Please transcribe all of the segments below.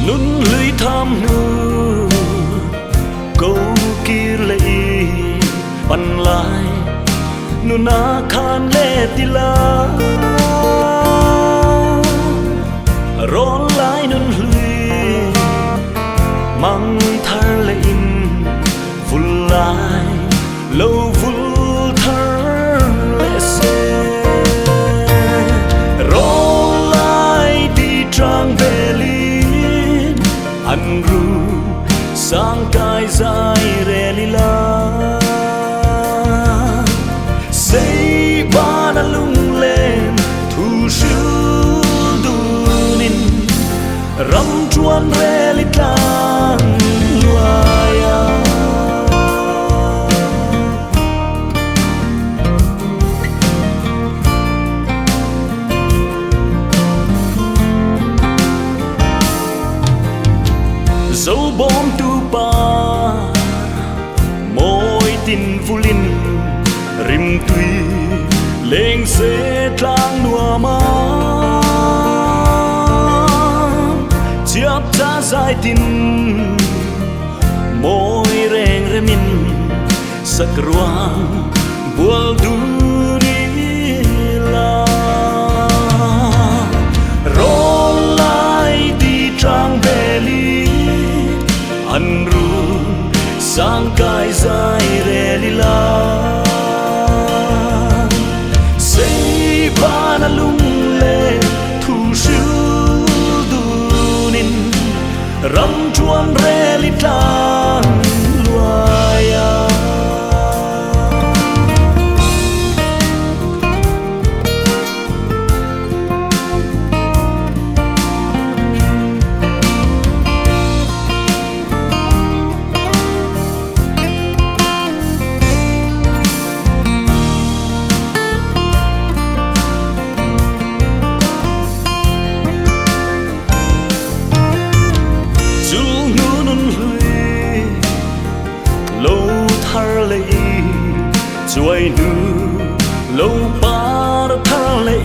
nun lưới tham nu câu kia lệ bắn lại nun na khan lệ tila rón lại nun lưới mang thar lệ in vun lại lâu vun thar lệ se rón lại đi trang về lin anh ru sang cài dài rè lila xây ba đã lung lên thu siêu dunin rắm chuan rè litang loaya dấu bom tu ba môi tin vulin rim tui lên xe tlang nua ma chiap cha dài tin môi reng remin sak ruang bual duri la roll lại đi trang về anh ru sang cài dài rè lila xây ba na lung lên thu siêu dunin rắm chuan rè litang loaya chuối nu lâu ba thar lệ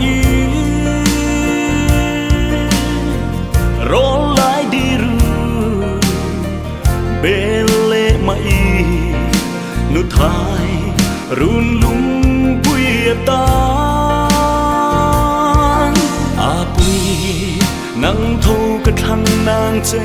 roll lại đi ru bên lệ mai nu thai run lung bụi tan à bụi nắng thâu cái thằng nàng chê